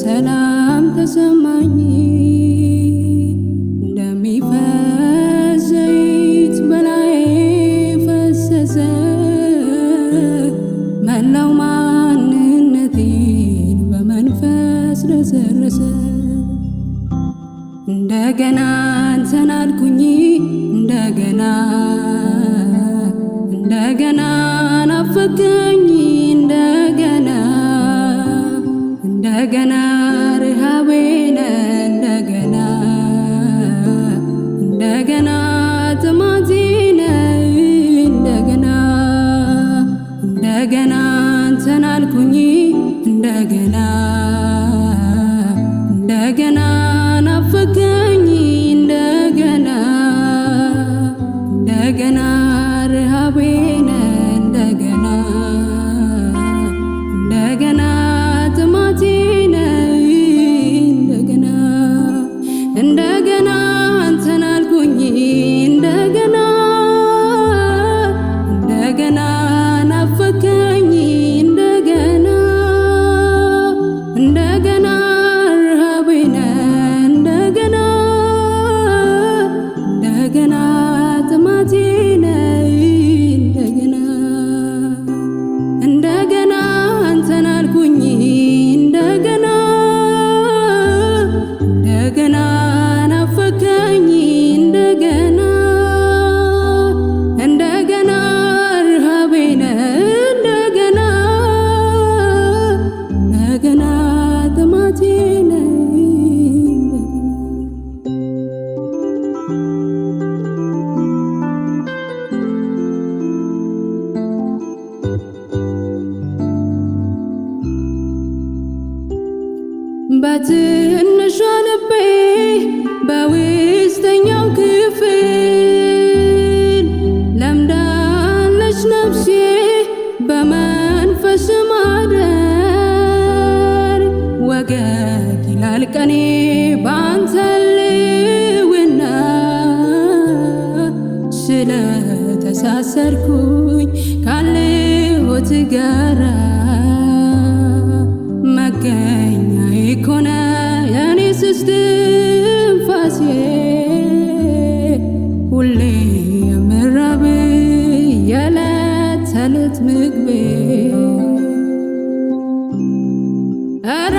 ሰላም ተሰማኝ እንደሚፈስ ዘይት በላዬ ፈሰሰ መላው ማንነቴን በመንፈስ ረሰረሰ። እንደገና አንተን አልኩኝ እንደገና እንደገና ናፈቀኝ እንደገና እንደገና ረሃቤነ እንደገና እንደገና ጥማቴነ እንደገና እንደገና አንተን አልኩኝ እንደገና እንደገና ናፈቀኝ እንደገና እንደገና ረሃቤነ እንደገና እንደገና ጥማቴነ እንደገና እንደገና አንተን አልኩኝ እንደገና እንደገና ናፈቀኝ እንደገና እንደገና ረሃቤነ እንደገና እንደገና ጥማቴነ እንደገና እንደገና አንተን አልኩኝ እንደገና እንደገና ናፈቀኝ እንደገና እንደገና ረሃቤነ እንደገና እንደገና ጥማቴነ በትንሿ ልቤ በውስጠኛው ክፍል ለምዳለች ነፍሴ በመንፈስ ማደር ወገግ ይላል ቀኔ ባንተ ልውና ስለተሳሰርኩኝ ካለሁት ጋራ መገኛዬ ኮነ የኔስ እስትንፋሴ ሁሌ የምራብ የዕለት ተዕለት ምግቤ። ኧረ